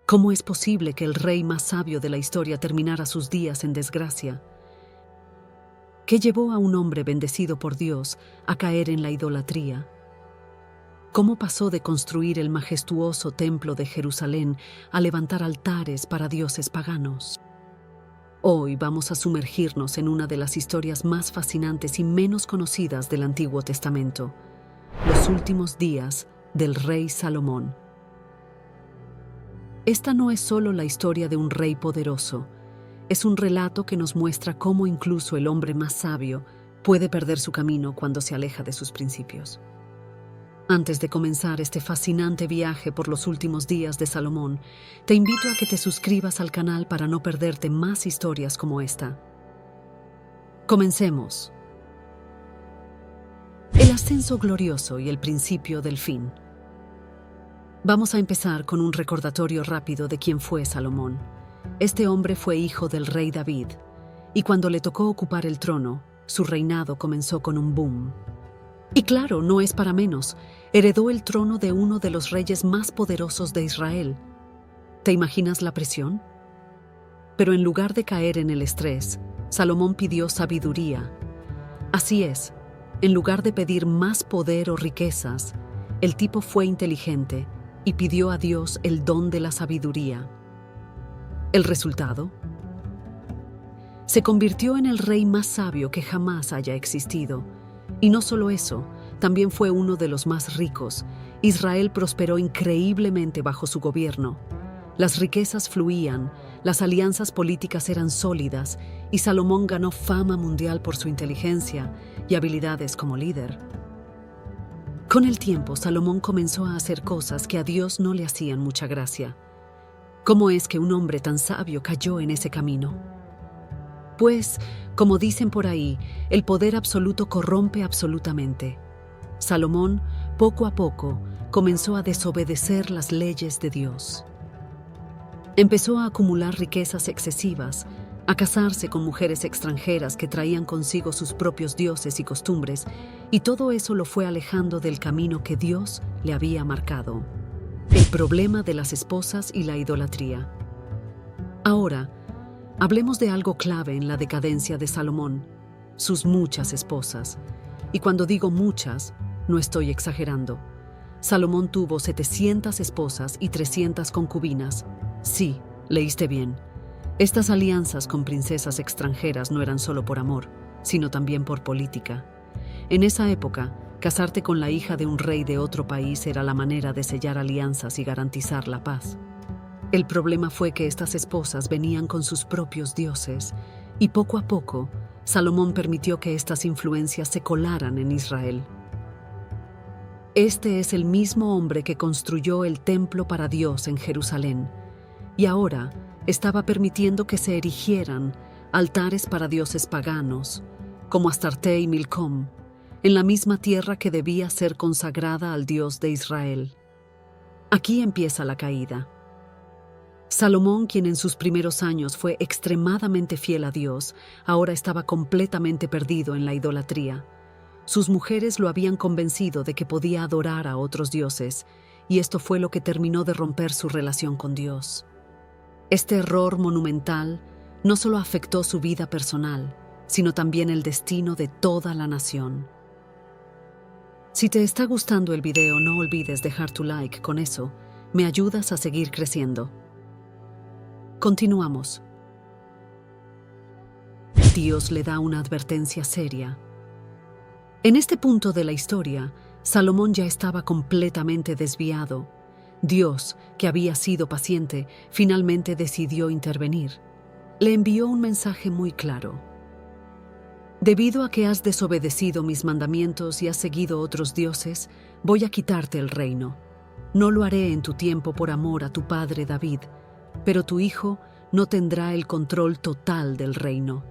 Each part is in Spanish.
¿Cómo es posible que el rey más sabio de la historia terminara sus días en desgracia? ¿Qué llevó a un hombre bendecido por Dios a caer en la idolatría? ¿Cómo pasó de construir el majestuoso templo de Jerusalén a levantar altares para dioses paganos? Hoy vamos a sumergirnos en una de las historias más fascinantes y menos conocidas del Antiguo Testamento, los últimos días del rey Salomón. Esta no es solo la historia de un rey poderoso, es un relato que nos muestra cómo incluso el hombre más sabio puede perder su camino cuando se aleja de sus principios. Antes de comenzar este fascinante viaje por los últimos días de Salomón, te invito a que te suscribas al canal para no perderte más historias como esta. Comencemos. El ascenso glorioso y el principio del fin. Vamos a empezar con un recordatorio rápido de quién fue Salomón. Este hombre fue hijo del rey David, y cuando le tocó ocupar el trono, su reinado comenzó con un boom. Y claro, no es para menos, heredó el trono de uno de los reyes más poderosos de Israel. ¿Te imaginas la presión? Pero en lugar de caer en el estrés, Salomón pidió sabiduría. Así es, en lugar de pedir más poder o riquezas, el tipo fue inteligente y pidió a Dios el don de la sabiduría. ¿El resultado? Se convirtió en el rey más sabio que jamás haya existido. Y no solo eso, también fue uno de los más ricos. Israel prosperó increíblemente bajo su gobierno. Las riquezas fluían, las alianzas políticas eran sólidas y Salomón ganó fama mundial por su inteligencia y habilidades como líder. Con el tiempo, Salomón comenzó a hacer cosas que a Dios no le hacían mucha gracia. ¿Cómo es que un hombre tan sabio cayó en ese camino? Pues, como dicen por ahí, el poder absoluto corrompe absolutamente. Salomón, poco a poco, comenzó a desobedecer las leyes de Dios. Empezó a acumular riquezas excesivas, a casarse con mujeres extranjeras que traían consigo sus propios dioses y costumbres, y todo eso lo fue alejando del camino que Dios le había marcado. El problema de las esposas y la idolatría. Ahora, hablemos de algo clave en la decadencia de Salomón, sus muchas esposas. Y cuando digo muchas, no estoy exagerando. Salomón tuvo 700 esposas y 300 concubinas. Sí, leíste bien. Estas alianzas con princesas extranjeras no eran solo por amor, sino también por política. En esa época, casarte con la hija de un rey de otro país era la manera de sellar alianzas y garantizar la paz. El problema fue que estas esposas venían con sus propios dioses, y poco a poco, Salomón permitió que estas influencias se colaran en Israel. Este es el mismo hombre que construyó el templo para Dios en Jerusalén, y ahora estaba permitiendo que se erigieran altares para dioses paganos, como Astarte y Milcom, en la misma tierra que debía ser consagrada al Dios de Israel. Aquí empieza la caída. Salomón, quien en sus primeros años fue extremadamente fiel a Dios, ahora estaba completamente perdido en la idolatría. Sus mujeres lo habían convencido de que podía adorar a otros dioses, y esto fue lo que terminó de romper su relación con Dios. Este error monumental no solo afectó su vida personal, sino también el destino de toda la nación. Si te está gustando el video, no olvides dejar tu like. Con eso, me ayudas a seguir creciendo. Continuamos. Dios le da una advertencia seria. En este punto de la historia, Salomón ya estaba completamente desviado. Dios, que había sido paciente, finalmente decidió intervenir. Le envió un mensaje muy claro. Debido a que has desobedecido mis mandamientos y has seguido otros dioses, voy a quitarte el reino. No lo haré en tu tiempo por amor a tu padre David, pero tu hijo no tendrá el control total del reino.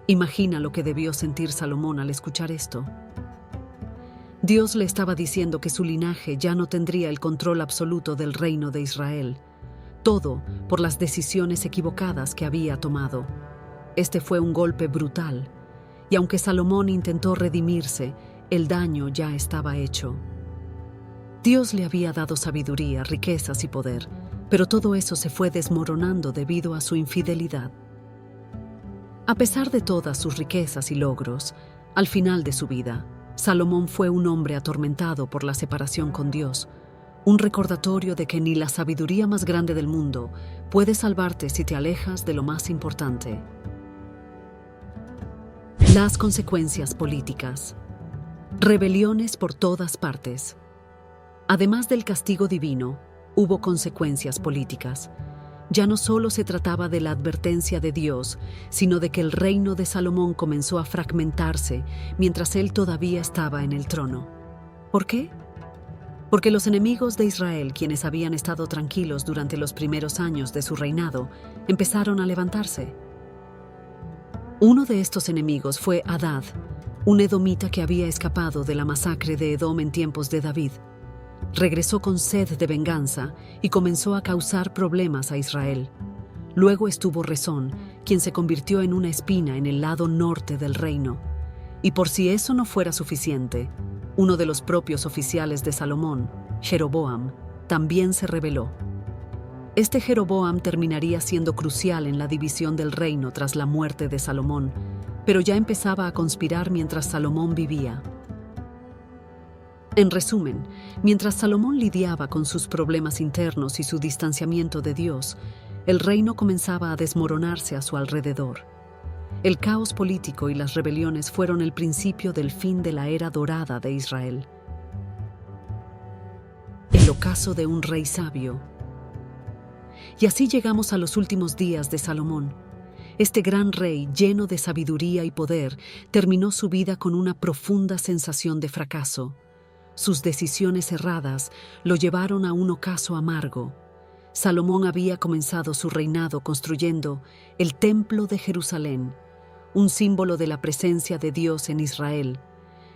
Imagina lo que debió sentir Salomón al escuchar esto. Dios le estaba diciendo que su linaje ya no tendría el control absoluto del reino de Israel, todo por las decisiones equivocadas que había tomado. Este fue un golpe brutal, y aunque Salomón intentó redimirse, el daño ya estaba hecho. Dios le había dado sabiduría, riquezas y poder, pero todo eso se fue desmoronando debido a su infidelidad. A pesar de todas sus riquezas y logros, al final de su vida, Salomón fue un hombre atormentado por la separación con Dios, un recordatorio de que ni la sabiduría más grande del mundo puede salvarte si te alejas de lo más importante. Las consecuencias políticas. Rebeliones por todas partes. Además del castigo divino, hubo consecuencias políticas. Ya no solo se trataba de la advertencia de Dios, sino de que el reino de Salomón comenzó a fragmentarse mientras él todavía estaba en el trono. ¿Por qué? Porque los enemigos de Israel, quienes habían estado tranquilos durante los primeros años de su reinado, empezaron a levantarse. Uno de estos enemigos fue Hadad, un edomita que había escapado de la masacre de Edom en tiempos de David. Regresó con sed de venganza y comenzó a causar problemas a Israel. Luego estuvo Rezón, quien se convirtió en una espina en el lado norte del reino. Y por si eso no fuera suficiente, uno de los propios oficiales de Salomón, Jeroboam, también se rebeló. Este Jeroboam terminaría siendo crucial en la división del reino tras la muerte de Salomón, pero ya empezaba a conspirar mientras Salomón vivía. En resumen, mientras Salomón lidiaba con sus problemas internos y su distanciamiento de Dios, el reino comenzaba a desmoronarse a su alrededor. El caos político y las rebeliones fueron el principio del fin de la era dorada de Israel. El ocaso de un rey sabio. Y así llegamos a los últimos días de Salomón. Este gran rey, lleno de sabiduría y poder, terminó su vida con una profunda sensación de fracaso. Sus decisiones erradas lo llevaron a un ocaso amargo. Salomón había comenzado su reinado construyendo el Templo de Jerusalén, un símbolo de la presencia de Dios en Israel,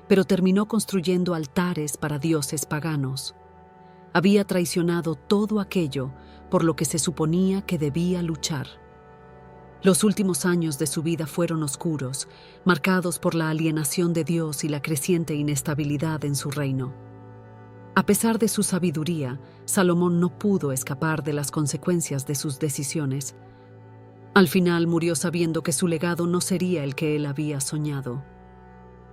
pero terminó construyendo altares para dioses paganos. Había traicionado todo aquello por lo que se suponía que debía luchar. Los últimos años de su vida fueron oscuros, marcados por la alienación de Dios y la creciente inestabilidad en su reino. A pesar de su sabiduría, Salomón no pudo escapar de las consecuencias de sus decisiones. Al final murió sabiendo que su legado no sería el que él había soñado.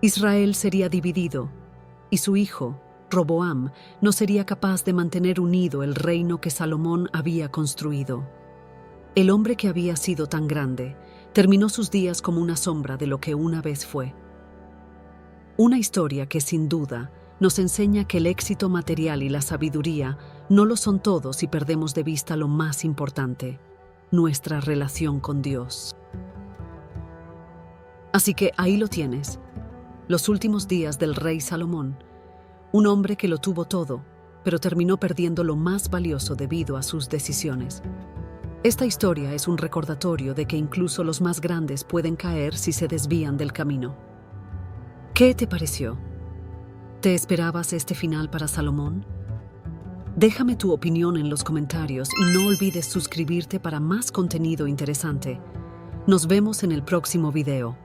Israel sería dividido, y su hijo, Roboam, no sería capaz de mantener unido el reino que Salomón había construido. El hombre que había sido tan grande terminó sus días como una sombra de lo que una vez fue. Una historia que, sin duda, nos enseña que el éxito material y la sabiduría no lo son todo si perdemos de vista lo más importante, nuestra relación con Dios. Así que ahí lo tienes, los últimos días del rey Salomón, un hombre que lo tuvo todo, pero terminó perdiendo lo más valioso debido a sus decisiones. Esta historia es un recordatorio de que incluso los más grandes pueden caer si se desvían del camino. ¿Qué te pareció? ¿Te esperabas este final para Salomón? Déjame tu opinión en los comentarios y no olvides suscribirte para más contenido interesante. Nos vemos en el próximo video.